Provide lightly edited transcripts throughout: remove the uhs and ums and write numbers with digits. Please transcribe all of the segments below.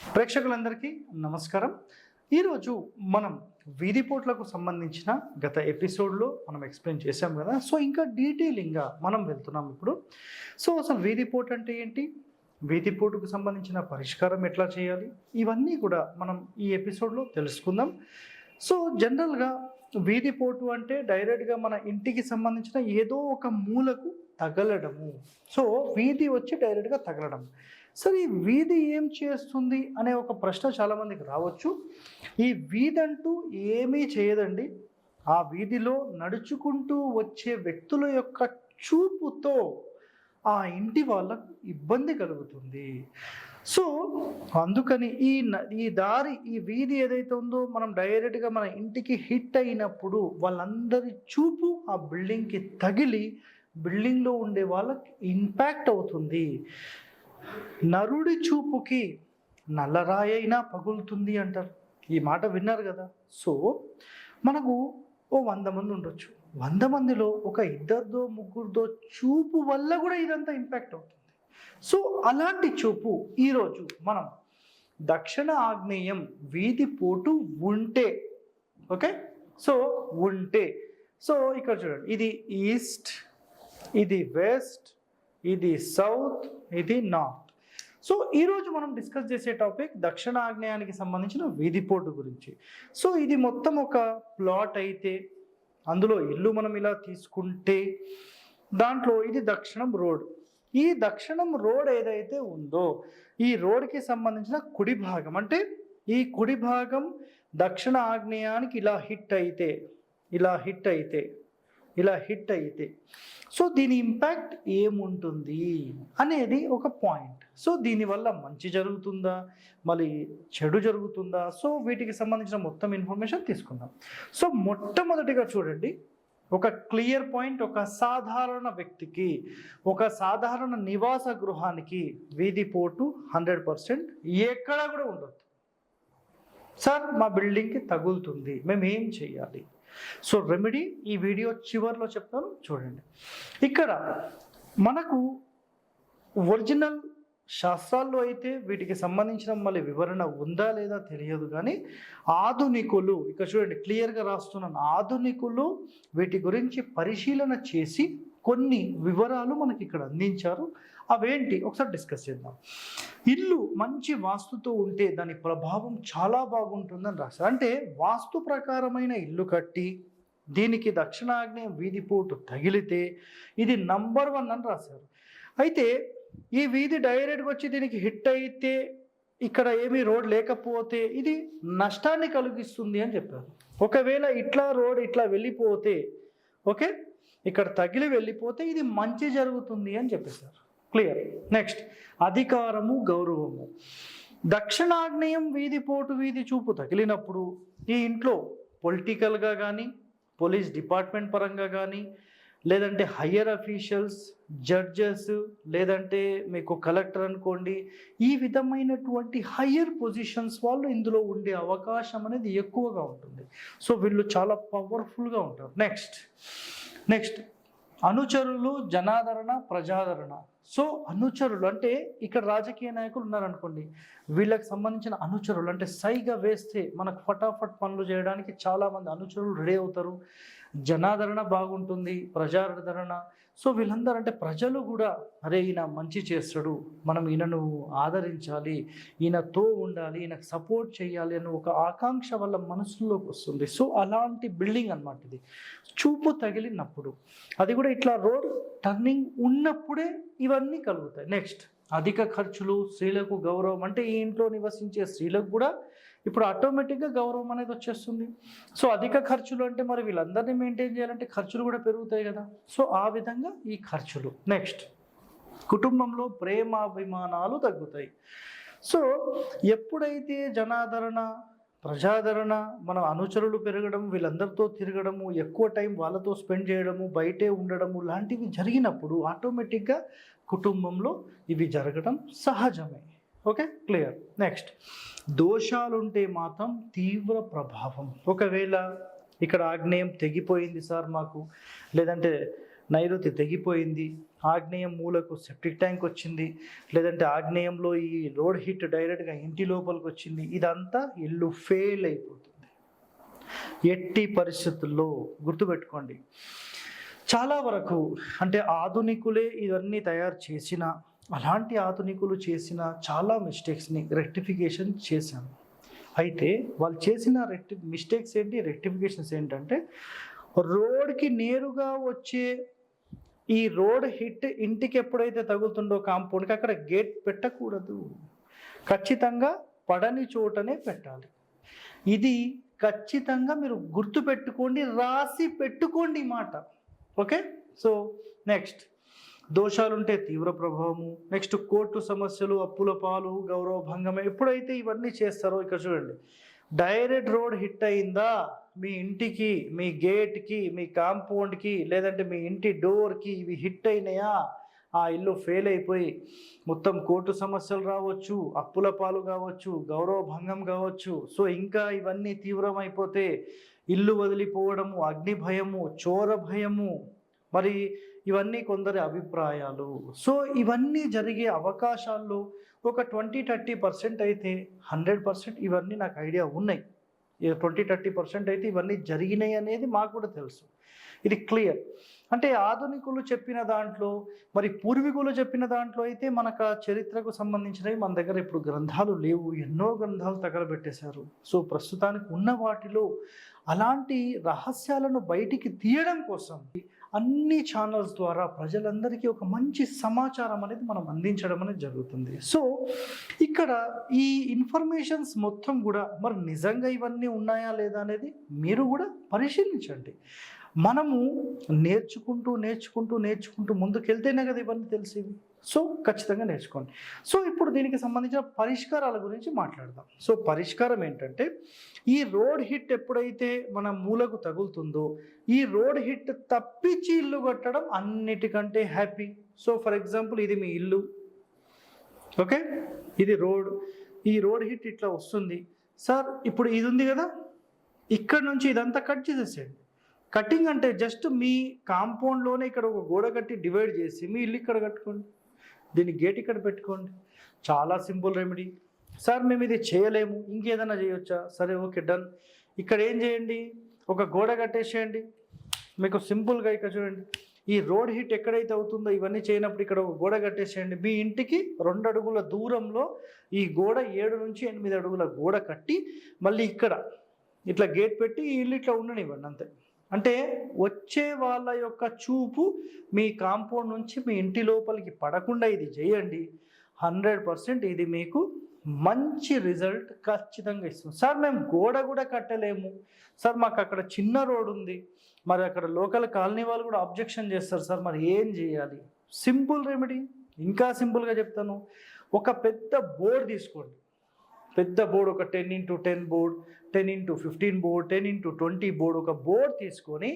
ప్రేక్షకులందరికీ నమస్కారం. ఈరోజు మనం వీధిపోట్లకు సంబంధించిన గత ఎపిసోడ్లో మనం ఎక్స్ప్లెయిన్ చేసాం కదా. సో ఇంకా డీటెయిలింగ్గా మనం వెళ్తున్నాం ఇప్పుడు. సో అసలు వీధిపోట్ అంటే ఏంటి, వీధిపోటుకు సంబంధించిన పరిష్కారం ఎట్లా చేయాలి, ఇవన్నీ కూడా మనం ఈ ఎపిసోడ్లో తెలుసుకుందాం. సో జనరల్గా వీధిపోటు అంటే డైరెక్ట్గా మన ఇంటికి సంబంధించిన ఏదో ఒక మూలకు తగలడము. సో వీధి వచ్చి డైరెక్ట్గా తగలడం. సరే ఈ వీధి ఏం చేస్తుంది అనే ఒక ప్రశ్న చాలామందికి రావచ్చు. ఈ వీధి అంటూ ఏమీ చేయదండి. ఆ వీధిలో నడుచుకుంటూ వచ్చే వ్యక్తుల యొక్క చూపుతో ఆ ఇంటి వాళ్ళకు ఇబ్బంది కలుగుతుంది. సో అందుకని ఈ వీధి ఏదైతే ఉందో మనం డైరెక్ట్గా మన ఇంటికి హిట్ అయినప్పుడు వాళ్ళందరి చూపు ఆ బిల్డింగ్కి తగిలి బిల్డింగ్లో ఉండే వాళ్ళకి ఇంపాక్ట్ అవుతుంది. నరుడి చూపుకి నల్లరాయి అయినా పగులుతుంది అంటారు. ఈ మాట విన్నారు కదా. సో మనకు 100 మంది ఉండొచ్చు. 100 మందిలో ఒక ఇద్దరిదో ముగ్గురిదో చూపు వల్ల కూడా ఇదంతా ఇంపాక్ట్ అవుతుంది. సో అలాంటి చూపు ఈరోజు మనం దక్షిణ ఆగ్నేయం వీధి పోటు ఉంటే, ఓకే, సో ఉంటే, సో ఇక్కడ చూడండి, ఇది ఈస్ట్, ఇది వెస్ట్, ఇది సౌత్, ఇది నార్త్. సో ఈరోజు మనం డిస్కస్ చేసే టాపిక్ దక్షిణ ఆగ్నేయానికి సంబంధించిన వీధిపోటు గురించి. సో ఇది మొత్తం ఒక ప్లాట్ అయితే అందులో ఇల్లు మనం ఇలా తీసుకుంటే దాంట్లో ఇది దక్షిణం రోడ్. ఈ దక్షిణం రోడ్ ఏదైతే ఉందో ఈ రోడ్కి సంబంధించిన కుడి భాగం, అంటే ఈ కుడి భాగం దక్షిణ ఆగ్నేయానికి ఇలా హిట్ అయితే, ఇలా హిట్ అయితే, ఇలా హిట్ అయితే, సో దీని ఇంపాక్ట్ ఏముంటుంది అనేది ఒక పాయింట్. సో దీనివల్ల మంచి జరుగుతుందా, మళ్ళీ చెడు జరుగుతుందా, సో వీటికి సంబంధించిన మొత్తం ఇన్ఫర్మేషన్ తీసుకుందాం. సో మొట్టమొదటిగా చూడండి, ఒక క్లియర్ పాయింట్, ఒక సాధారణ వ్యక్తికి, ఒక సాధారణ నివాస గృహానికి వీధిపోటు 100% ఎక్కడా కూడా ఉండదు. సార్ మా బిల్డింగ్కి తగులుతుంది, మేము ఏం చేయాలి? సో రెమెడీ ఈ వీడియో చివరిలో చెప్తాను, చూడండి. ఇక్కడ మనకు ఒరిజినల్ శాస్త్రాల్లో అయితే వీటికి సంబంధించిన మళ్ళీ వివరణ ఉందా లేదా తెలియదు, కానీ ఆధునికులు, ఇక్కడ చూడండి క్లియర్గా రాస్తున్నాను, ఆధునికులు వీటి గురించి పరిశీలన చేసి కొన్ని వివరాలు మనకి ఇక్కడ అందించారు. అవేంటి ఒకసారి డిస్కస్ చేద్దాం. ఇల్లు మంచి వాస్తుతో ఉంటే దాని ప్రభావం చాలా బాగుంటుందని రాశారు. అంటే వాస్తు ప్రకారమైన ఇల్లు కట్టి దీనికి దక్షిణాగ్నేయ వీధిపోటు తగిలితే ఇది నంబర్ 1 అని రాశారు. అయితే ఈ వీధి డైరెక్ట్గా వచ్చి దీనికి హిట్ అయితే, ఇక్కడ ఏమీ రోడ్ లేకపోతే ఇది నష్టాన్ని కలిగిస్తుంది అని చెప్పారు. ఒకవేళ ఇట్లా రోడ్ ఇట్లా వెళ్ళిపోతే, ఓకే, ఇక్కడ తగిలి వెళ్ళిపోతే ఇది మంచి జరుగుతుంది అని చెప్పేశారు. క్లియర్. నెక్స్ట్, అధికారము గౌరవము. దక్షిణాగ్నేయం వీధిపోటు వీధి చూపు తగిలినప్పుడు ఈ ఇంట్లో పొలిటికల్గా కానీ, పోలీస్ డిపార్ట్మెంట్ పరంగా కానీ, లేదంటే హయ్యర్ అఫీషియల్స్, జడ్జెస్, లేదంటే మీకు కలెక్టర్ అనుకోండి, ఈ విధమైనటువంటి హయ్యర్ పొజిషన్స్ వాళ్ళు ఇందులో ఉండే అవకాశం అనేది ఎక్కువగా ఉంటుంది. సో వీళ్ళు చాలా పవర్ఫుల్గా ఉంటారు. నెక్స్ట్ అనుచరులు, జనాదరణ, ప్రజాదరణ. సో అనుచరులు అంటే ఇక్కడ రాజకీయ నాయకులు ఉన్నారనుకోండి, వీళ్ళకి సంబంధించిన అనుచరులు అంటే సైగా వేస్తే మనకు ఫటాఫట్ పనులు చేయడానికి చాలామంది అనుచరులు రెడీ అవుతారు. జనాదరణ బాగుంటుంది, ప్రజాదరణ. సో వీళ్ళందరూ అంటే ప్రజలు కూడా, అరే ఈయన మంచి చేస్తాడు, మనం ఈయనను ఆదరించాలి, ఈయనతో ఉండాలి, ఈయనకు సపోర్ట్ చేయాలి అని ఒక ఆకాంక్ష వల్ల మనసులోకి వస్తుంది. సో అలాంటి బిల్డింగ్ అన్నమాట ఇది. చూపు తగిలినప్పుడు, అది కూడా ఇట్లా రోడ్ టర్నింగ్ ఉన్నప్పుడే ఇవన్నీ కలుగుతాయి. నెక్స్ట్, అధిక ఖర్చులు, స్త్రీలకు గౌరవం. అంటే ఈ ఇంట్లో నివసించే స్త్రీలకు కూడా ఇప్పుడు ఆటోమేటిక్గా గౌరవం అనేది వచ్చేస్తుంది. సో అధిక ఖర్చులు అంటే మరి వీళ్ళందరినీ మెయింటైన్ చేయాలంటే ఖర్చులు కూడా పెరుగుతాయి కదా. సో ఆ విధంగా ఈ ఖర్చులు. నెక్స్ట్, కుటుంబంలో ప్రేమాభిమానాలు తగ్గుతాయి. సో ఎప్పుడైతే జనాదరణ, ప్రజాదరణ, మన అనుచరులు పెరగడం, వీళ్ళందరితో తిరగడము, ఎక్కువ టైం వాళ్ళతో స్పెండ్ చేయడము, బయటే ఉండడము లాంటివి జరిగినప్పుడు ఆటోమేటిక్గా కుటుంబంలో ఇవి జరగడం సహజమే. Okay, clear. నెక్స్ట్, దోషాలుంటే మాత్రం తీవ్ర ప్రభావం. ఒకవేళ ఇక్కడ ఆగ్నేయం తెగిపోయింది సార్ మాకు, లేదంటే నైరుతి తెగిపోయింది, ఆగ్నేయం మూలకు సెప్టిక్ ట్యాంక్ వచ్చింది, లేదంటే ఆగ్నేయంలో ఈ రోడ్ హిట్ డైరెక్ట్గా ఇంటి లోపలికి వచ్చింది, ఇదంతా ఇల్లు ఫెయిల్ అయిపోతుంది. ఎట్టి పరిస్థితుల్లో గుర్తుపెట్టుకోండి, చాలా వరకు అంటే ఆధునికులే ఇవన్నీ తయారు చేసిన, అలాంటి ఆధునికులు చేసిన చాలా మిస్టేక్స్ని రెక్టిఫికేషన్ చేశాను. అయితే వాళ్ళు చేసిన మిస్టేక్స్ ఏంటి, రెక్టిఫికేషన్స్ ఏంటంటే, రోడ్కి నేరుగా వచ్చే ఈ రోడ్ హిట్ ఇంటికి ఎప్పుడైతే తగులుతుందో కాంపౌండ్కి అక్కడ గేట్ పెట్టకూడదు, ఖచ్చితంగా పడని చోటనే పెట్టాలి. ఇది ఖచ్చితంగా మీరు గుర్తు పెట్టుకోండి, రాసి పెట్టుకోండి మాట. ఓకే, సో నెక్స్ట్ దోషాలుంటే తీవ్ర ప్రభావము, నెక్స్ట్ కోర్టు సమస్యలు, అప్పుల పాలు, గౌరవ భంగం. ఎప్పుడైతే ఇవన్నీ చేస్తారో ఇక్కడ చూడండి, డైరెక్ట్ రోడ్ హిట్ అయిందా మీ ఇంటికి, మీ గేట్కి, మీ కాంపౌండ్కి, లేదంటే మీ ఇంటి డోర్కి ఇవి హిట్ అయినాయా, ఆ ఇల్లు ఫెయిల్ అయిపోయి మొత్తం కోర్టు సమస్యలు రావచ్చు, అప్పుల పాలు కావచ్చు, గౌరవ భంగం కావచ్చు. సో ఇంకా ఇవన్నీ తీవ్రమైపోతే ఇల్లు వదిలిపోవడము, అగ్ని భయము, చోర భయము, మరి ఇవన్నీ కొందరి అభిప్రాయాలు. సో ఇవన్నీ జరిగే అవకాశాల్లో ఒక 20-30% అయితే 100% ఇవన్నీ నాకు ఐడియా ఉన్నాయి. 20-30% అయితే ఇవన్నీ జరిగినాయి అనేది మాకు కూడా తెలుసు. ఇది క్లియర్. అంటే ఆధునికులు చెప్పిన దాంట్లో, మరి పూర్వీకులు చెప్పిన దాంట్లో అయితే మనకు ఆ చరిత్రకు సంబంధించినవి మన దగ్గర ఇప్పుడు గ్రంథాలు లేవు, ఎన్నో గ్రంథాలు తగలబెట్టేశారు. సో ప్రస్తుతానికి ఉన్న వాటిలో అలాంటి రహస్యాలను బయటికి తీయడం కోసం అన్ని ఛానల్స్ ద్వారా ప్రజలందరికీ ఒక మంచి సమాచారం అనేది మనం అందించడం అనేది జరుగుతుంది. సో ఇక్కడ ఈ ఇన్ఫర్మేషన్స్ మొత్తం కూడా మరి నిజంగా ఇవన్నీ ఉన్నాయా లేదా అనేది మీరు కూడా పరిశీలించండి. మనము నేర్చుకుంటూ ముందుకెళ్తేనే కదా ఇవన్నీ తెలిసేవి. సో ఖచ్చితంగా నేర్చుకోండి. సో ఇప్పుడు దీనికి సంబంధించిన పరిష్కారాల గురించి మాట్లాడదాం. సో పరిష్కారం ఏంటంటే, ఈ రోడ్ హిట్ ఎప్పుడైతే మన మూలకు తగులుతుందో, ఈ రోడ్ హిట్ తప్పించి ఇల్లు కట్టడం అన్నిటికంటే హ్యాపీ. సో ఫర్ ఎగ్జాంపుల్ ఇది మీ ఇల్లు, ఓకే, ఇది రోడ్, ఈ రోడ్ హిట్ ఇట్లా వస్తుంది సార్. ఇప్పుడు ఇది ఉంది కదా, ఇక్కడ నుంచి ఇదంతా కట్ చేసేసేయండి. కటింగ్ అంటే జస్ట్ మీ కాంపౌండ్లోనే ఇక్కడ ఒక గోడ కట్టి డివైడ్ చేసి మీ ఇల్లు ఇక్కడ కట్టుకోండి, దీన్ని గేట్ ఇక్కడ పెట్టుకోండి. చాలా సింపుల్ రెమెడీ. సార్ మేము ఇది చేయలేము, ఇంకేదైనా చేయొచ్చా? సరే ఓకే డన్. ఇక్కడ ఏం చేయండి, ఒక గోడ కట్టేసేయండి. మీకు సింపుల్గా ఇక్కడ చూడండి, ఈ రోడ్ హిట్ ఎక్కడైతే అవుతుందో ఇవన్నీ చేయనప్పుడు ఇక్కడ ఒక గోడ కట్టేసేయండి. మీ ఇంటికి 2 అడుగుల దూరంలో ఈ గోడ 7 నుంచి 8 అడుగుల గోడ కట్టి మళ్ళీ ఇక్కడ ఇట్లా గేట్ పెట్టి ఈ ఇల్లు ఇట్లా ఉండనివ్వండి అంతే. అంటే వచ్చే వాళ్ళ యొక్క చూపు మీ కాంపౌండ్ నుంచి మీ ఇంటి లోపలికి పడకుండా ఇది చేయండి. 100% ఇది మీకు మంచి రిజల్ట్ ఖచ్చితంగా ఇస్తుంది. సార్ మేము గోడ కూడా కట్టలేము సార్, మాకు అక్కడ చిన్న రోడ్ ఉంది, మరి అక్కడ లోకల్ కాలనీ వాళ్ళు కూడా అబ్జెక్షన్ చేస్తారు సార్, మరి ఏం చేయాలి? సింపుల్ రెమెడీ, ఇంకా సింపుల్గా చెప్తాను. ఒక పెద్ద బోర్డు తీసుకోండి, పెద్ద బోర్డు, ఒక 10x10 board, 10x15 board, 10x20 board, ఒక బోర్డ్ తీసుకొని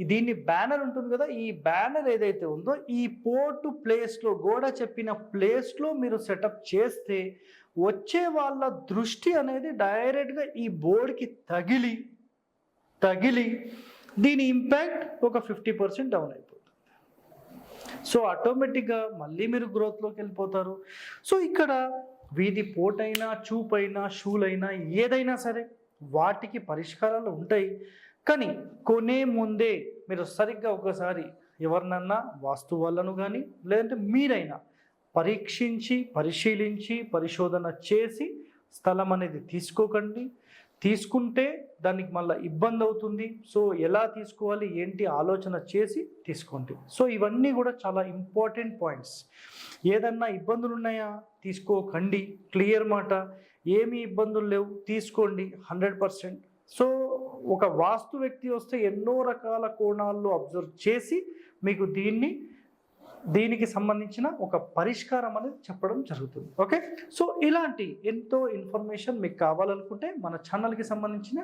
దీన్ని బ్యానర్ ఉంటుంది కదా, ఈ బ్యానర్ ఏదైతే ఉందో ఈ పోర్టు ప్లేస్లో, గోడ చెప్పిన ప్లేస్లో మీరు సెటప్ చేస్తే వచ్చే వాళ్ళ దృష్టి అనేది డైరెక్ట్గా ఈ బోర్డుకి తగిలి దీని ఇంపాక్ట్ ఒక 50% డౌన్ అయిపోతుంది. సో ఆటోమేటిక్గా మళ్ళీ మీరు గ్రోత్లోకి వెళ్ళిపోతారు. సో ఇక్కడ వీధి పోటైనా, చూపైనా, షూలైనా, ఏదైనా సరే వాటికి పరిష్కారాలు ఉంటాయి. కానీ కొనే ముందే మీరు సరిగ్గా ఒకసారి ఎవరినన్నా, వాస్తు వాళ్ళను కానీ లేదంటే మీరైనా పరీక్షించి, పరిశీలించి, పరిశోధన చేసి స్థలం అనేది తీసుకోకండి. తీసుకుంటే దానికి మళ్ళీ ఇబ్బంది అవుతుంది. సో ఎలా తీసుకోవాలి ఏంటి ఆలోచన చేసి తీసుకోండి. సో ఇవన్నీ కూడా చాలా ఇంపార్టెంట్ పాయింట్స్. ఏదన్నా ఇబ్బందులు ఉన్నాయా తీసుకోకండి, క్లియర్ మాట. ఏమీ ఇబ్బందులు లేవు, తీసుకోండి 100%. సో ఒక వాస్తు వ్యక్తి వస్తే ఎన్నో రకాల కోణాల్లో అబ్జర్వ్ చేసి మీకు దీనికి సంబంధించిన ఒక పరిష్కారం అనేది చెప్పడం జరుగుతుంది. ఓకే, సో ఇలాంటి ఎంతో ఇన్ఫర్మేషన్ మీకు కావాలనుకుంటే మన ఛానల్కి సంబంధించిన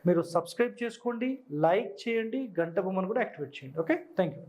మీరు సబ్స్క్రైబ్ చేసుకోండి, లైక్ చేయండి, గంట బొమ్మను కూడా యాక్టివేట్ చేయండి. Okay, thank you.